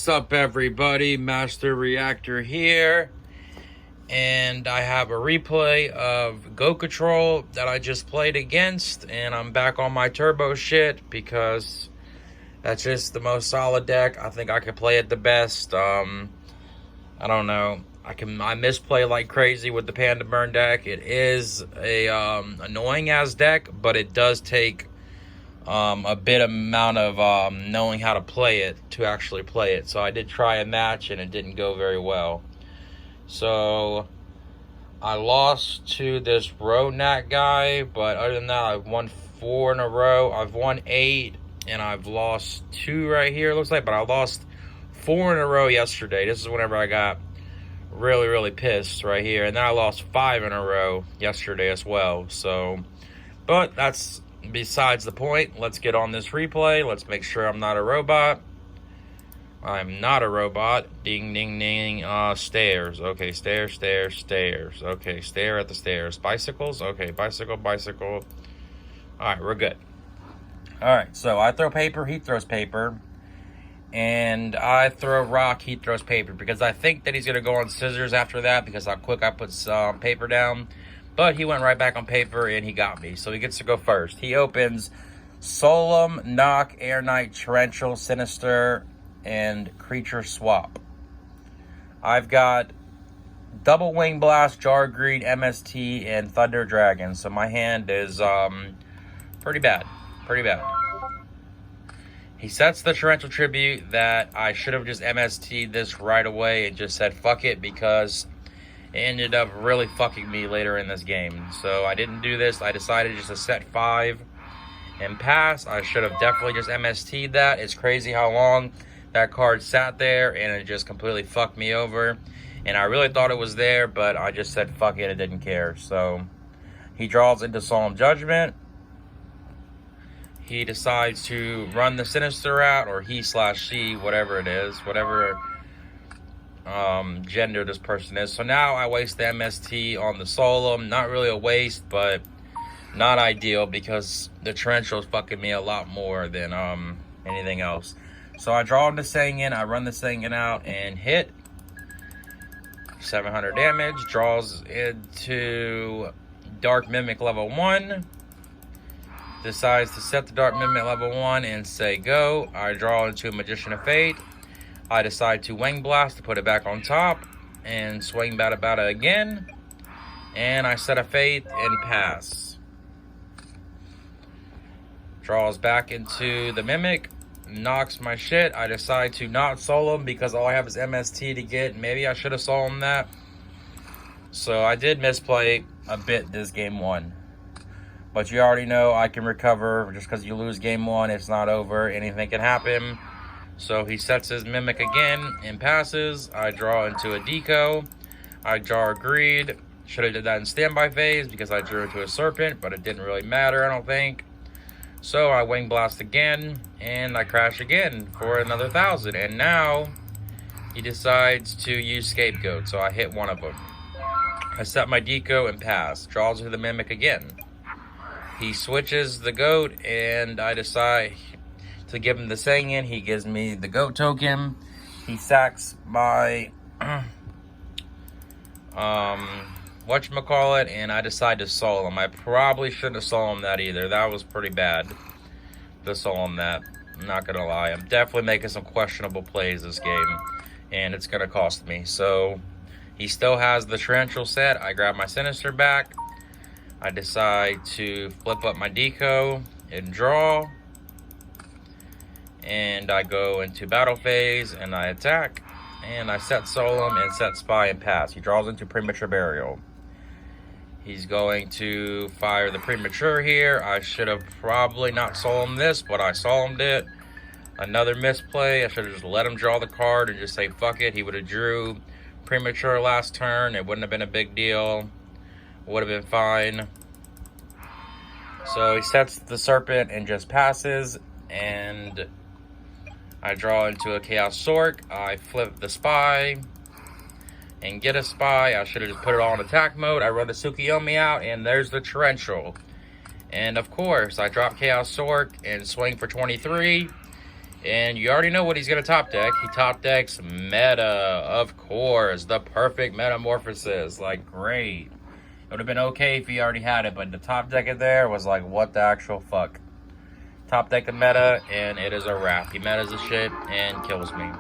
What's up, everybody? Master Reactor here, and I have a replay of Go Control that I just played against, and I'm back on my turbo shit because that's just the most solid deck. I think I can play it the best. I don't know. I misplay like crazy with the Panda Burn deck. It is a annoying ass deck, but it does take a bit amount of knowing how to play it to actually play it. So I did try a match and it didn't go very well. So I lost to this Ronak guy, but other than that, I've won 4 in a row. I've won 8 and I've lost 2 right here, it looks like, but I lost 4 in a row yesterday. This is whenever I got really pissed right here, and then I lost 5 in a row yesterday as well. So, but that's besides the point. Let's get on this replay. Let's make sure I'm not a robot. I'm not a robot. Ding, ding, ding. Stairs. Okay, stairs. Okay, stare at the stairs. Bicycles. Okay, bicycle. All right, we're good. All right, so I throw paper, he throws paper. And I throw rock, he throws paper. Because I think that he's going to go on scissors after that, because how quick I put some paper down. But he went right back on paper and he got me. So he gets to go first. He opens Solemn, Knock, Air Knight, Torrential, Sinister, and Creature Swap. I've got Double Wing Blast, Jar Greed, MST, and Thunder Dragon. So my hand is pretty bad. He sets the Torrential Tribute that I should have just MST'd this right away and just said fuck it, because it ended up really fucking me later in this game. So I didn't do this. I decided just to set 5 and pass. I should have definitely just MST'd that. It's crazy how long that card sat there, and it just completely fucked me over. And I really thought it was there, but I just said fuck it, I didn't care. So he draws into Solemn Judgment. He decides to run the Sinister out, or he/she, whatever it is, whatever gender this person is. So now I waste the MST on the Solemn. Not really a waste, but not ideal, because the Torrential is fucking me a lot more than anything else. So I draw into Sangan, I run the Sangan out and hit 700 damage. Draws into Dark Mimic level 1. Decides to set the Dark Mimic level 1 and say go. I draw into Magician of Fate. I decide to Wing Blast to put it back on top and swing Bada again. And I set a Fate and pass. Draws back into the Mimic. Knocks my shit. I decide to not Solemn because all I have is MST to get. Maybe I should have Solemn that. So I did misplay a bit this game 1. But you already know I can recover. Just because you lose game 1, it's not over. Anything can happen. So he sets his Mimic again and passes. I draw into a Deco. I Jar Greed. Should have did that in standby phase because I drew into a Serpent, but it didn't really matter, I don't think. So I Wing Blast again, and I crash again for another 1,000. And now he decides to use Scapegoat, so I hit one of them. I set my Deco and pass. Draws to the Mimic again. He switches the Goat, and I decide to give him the Sangan. He gives me the Goat token. He sacks my whatchamacallit, and I decide to Solemn. I probably shouldn't have Solemn that either. That was pretty bad to Solemn that. I'm not gonna lie. I'm definitely making some questionable plays this game, and it's gonna cost me. So he still has the Torrential set. I grab my Sinister back. I decide to flip up my Deco and draw. And I go into battle phase and I attack. And I set Solemn and set Spy and pass. He draws into Premature Burial. He's going to fire the Premature here. I should have probably not Solemn this, but I Solemned it. Another misplay. I should have just let him draw the card and just say fuck it. He would have drew Premature last turn. It wouldn't have been a big deal. Would have been fine. So he sets the Serpent and just passes, and I draw into a Chaos Sork. I flip the Spy and get a Spy. I should have just put it all in attack mode. I run the Tsukiyomi out, and there's the Torrential. And of course, I drop Chaos Sork and swing for 23. And you already know what he's going to top deck. He top decks Meta, of course. The perfect Metamorphosis. Like, great. It would have been okay if he already had it, but the top deck in there was like, what the actual fuck? Top deck the Meta, and it is a wrap. He metas the shit and kills me.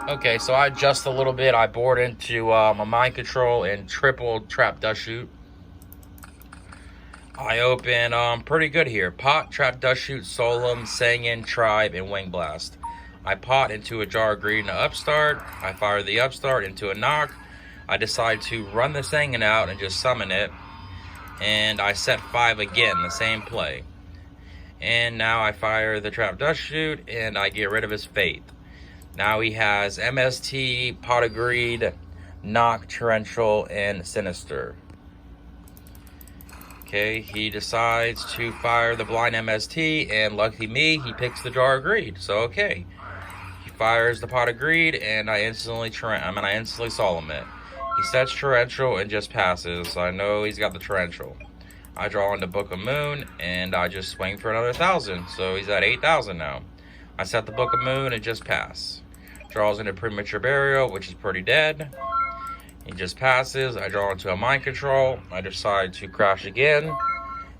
Okay, so I adjust a little bit. I board into a Mind Control and triple Trap Dust Shoot. I open pretty good here. Pot, Trap Dust Shoot, Solemn, Sangin, Tribe, and Wing Blast. I pot into a Jar of Greed and an Upstart. I fire the Upstart into a Knock. I decide to run the Sangin out and just summon it. And I set 5 again, the same play. And now I fire the Trap Dust Shoot and I get rid of his Fate. Now he has MST, Pot of Greed, Knock, Torrential, and Sinister. Okay, he decides to fire the blind MST, and lucky me, he picks the Jar of Greed. So okay, he fires the Pot of Greed, and I instantly solemn it. He sets Torrential and just passes. So I know he's got the Torrential. I draw into Book of Moon, and I just swing for another 1,000. So he's at 8,000 now. I set the Book of Moon and just pass. Draws into Premature Burial, which is pretty dead. He just passes. I draw into a Mind Control. I decide to crash again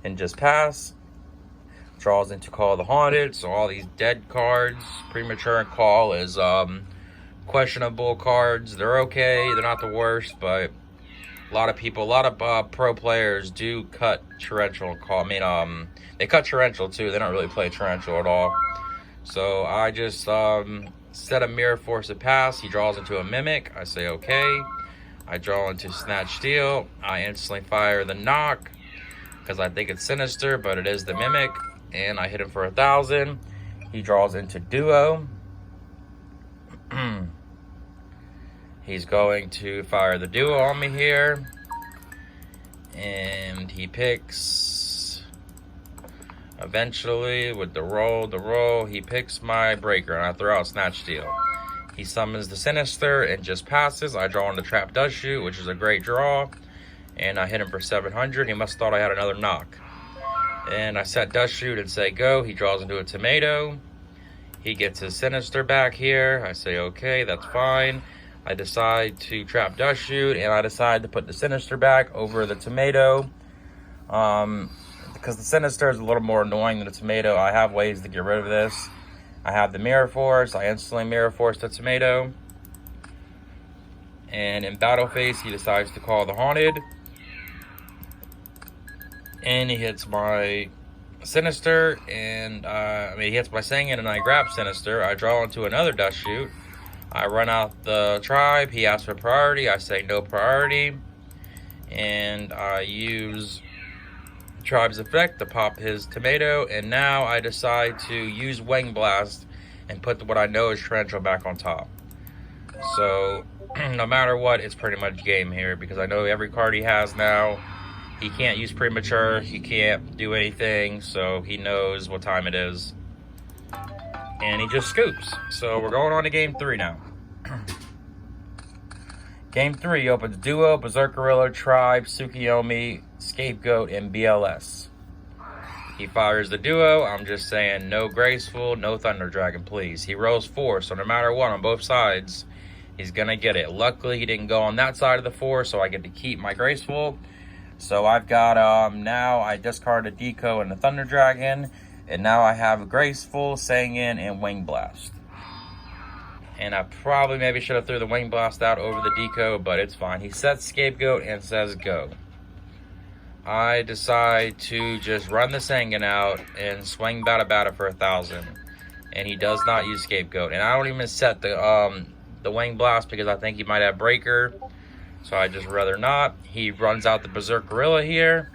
and just pass. Draws into Call of the Haunted. So all these dead cards. Premature and Call is questionable cards. They're okay. They're not the worst, but a lot of pro players do cut Torrential and Call. They cut Torrential too. They don't really play Torrential at all. So I just set a Mirror Force to pass. He draws into a Mimic. I say okay. I draw into Snatch Steel. I instantly fire the Knock because I think it's Sinister, but it is the Mimic. And I hit him for 1,000. He draws into Duo. He's going to fire the Duo on me here. And he picks, eventually with the roll, he picks my Breaker and I throw out Snatch Steel. He summons the Sinister and just passes. I draw on the Trap Dust Shoot, which is a great draw. And I hit him for 700. He must have thought I had another Knock. And I set Dust Shoot and say go. He draws into a Tomato. He gets his Sinister back here. I say okay, that's fine. I decide to Trap Dust Shoot, and I decide to put the Sinister back over the Tomato. Because the Sinister is a little more annoying than the Tomato. I have ways to get rid of this. I have the Mirror Force. I instantly Mirror Force the Tomato. And in Battle Phase, he decides to Call the Haunted. And he hits my Sinister. And he hits my Sangin, and I grab Sinister. I draw into another Dust Shoot. I run out the Tribe. He asks for priority. I say no priority. And I use Tribe's effect to pop his Tomato, and now I decide to use Wing Blast and put what I know is Torrential back on top. So no matter what, it's pretty much game here because I know every card he has now. He can't use Premature, he can't do anything, so he knows what time it is. And he just scoops. So we're going on to game 3 now. Game 3 opens Duo, Berserk Gorilla, Tribe, Tsukiyomi, Scapegoat, and BLS. He fires the Duo. I'm just saying no Graceful, no Thunder Dragon, please. He rolls 4, so no matter what on both sides, he's going to get it. Luckily, he didn't go on that side of the 4, so I get to keep my Graceful. So I've got, now I discard a Deco and a Thunder Dragon, and now I have a Graceful, Sangin, and Wing Blast. And I probably maybe should have threw the Wing Blast out over the Deco, but it's fine. He sets Scapegoat and says go. I decide to just run the Sangin out and swing Bata for 1,000. And he does not use Scapegoat. And I don't even set the Wing Blast because I think he might have Breaker. So I just rather not. He runs out the Berserk Gorilla here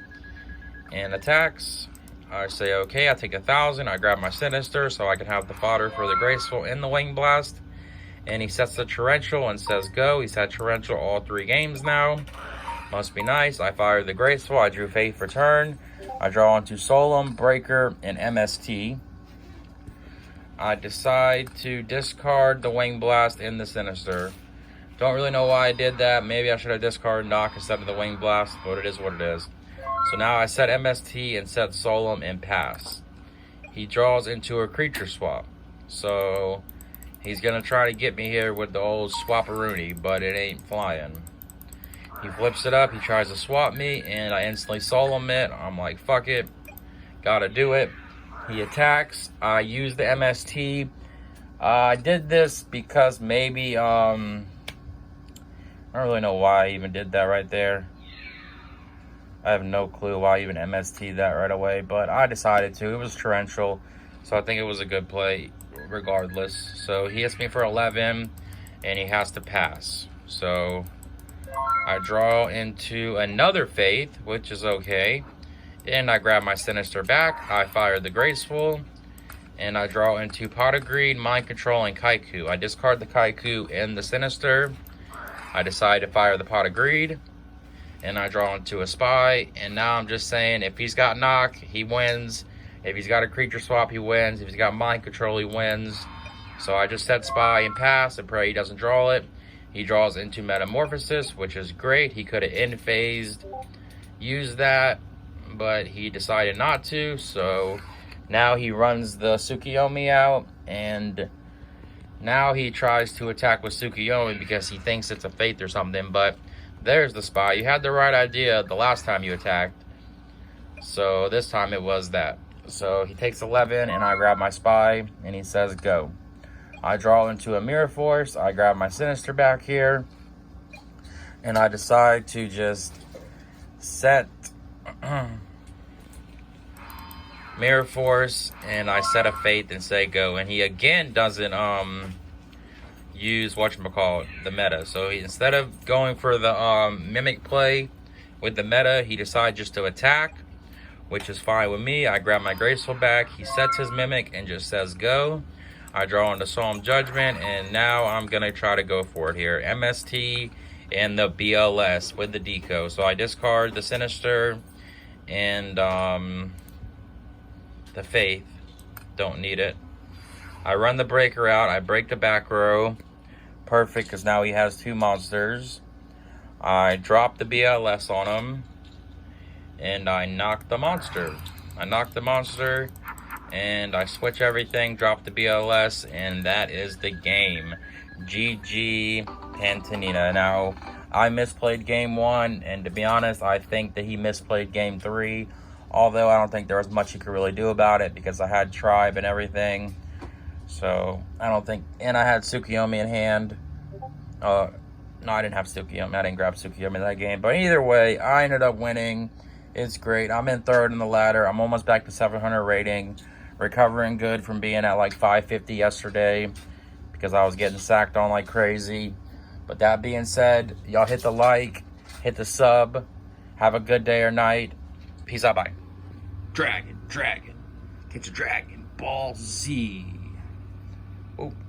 and attacks. I say okay, I take 1,000. I grab my Sinister so I can have the fodder for the Graceful and the Wing Blast. And he sets the Torrential and says go. He's had Torrential all 3 games now. Must be nice. I fire the Graceful. I drew Faith for turn. I draw onto Solemn, Breaker, and MST. I decide to discard the Wing Blast and the Sinister. Don't really know why I did that. Maybe I should have discarded Knock instead of the Wing Blast, but it is what it is. So now I set MST and set Solemn and pass. He draws into a creature swap. So he's gonna try to get me here with the old swapperoonie, but it ain't flying. He flips it up, he tries to swap me, and I instantly solo him it. I'm like, fuck it, gotta do it. He attacks, I use the MST. I did this because maybe, I don't really know why I even did that right there. I have no clue why I even MST that right away, but I decided to. It was torrential, so I think it was a good play regardless. So he hits me for 11, and he has to pass. So I draw into another Faith, which is okay. And I grab my Sinister back. I fire the Graceful. And I draw into Pot of Greed, Mind Control, and Kaiku. I discard the Kaiku and the Sinister. I decide to fire the Pot of Greed. And I draw into a Spy. And now I'm just saying, if he's got Knock, he wins. If he's got a creature swap, he wins. If he's got Mind Control, he wins. So I just set Spy and pass and pray he doesn't draw it. He draws into Metamorphosis, which is great. He could have in-phased, used that, but he decided not to. So now he runs the Tsukiyomi out, and now he tries to attack with Tsukiyomi because he thinks it's a Faith or something, but there's the Spy. You had the right idea the last time you attacked. So this time it was that. So he takes 11, and I grab my Spy, and he says, go. I draw into a Mirror Force. I grab my Sinister back here. And I decide to just set Mirror Force. And I set a Faith and say go. And he again doesn't use whatchamacallit, the meta. So instead of going for the Mimic play with the meta, he decides just to attack, which is fine with me. I grab my Graceful back. He sets his Mimic and just says go. I draw into Solemn Judgment, and now I'm going to try to go for it here. MST and the BLS with the Deco. So I discard the Sinister and the Faith. Don't need it. I run the Breaker out. I break the back row. Perfect, because now he has 2 monsters. I drop the BLS on him, and I knock the monster. And I switch everything, drop the BLS, and that is the game. GG Pantanina. Now, I misplayed game 1, and to be honest, I think that he misplayed game 3. Although I don't think there was much he could really do about it because I had Tribe and everything. So, I don't think... And I had Tsukiyomi in hand. No, I didn't have Tsukiyomi. I didn't grab Tsukiyomi in that game. But either way, I ended up winning. It's great. I'm in 3rd in the ladder. I'm almost back to 700 rating. Recovering good from being at like 550 yesterday because I was getting sacked on like crazy. But that being said, y'all hit the like, hit the sub. Have a good day or night. Peace out, bye. Dragon. Get your Dragon Ball Z. Oh.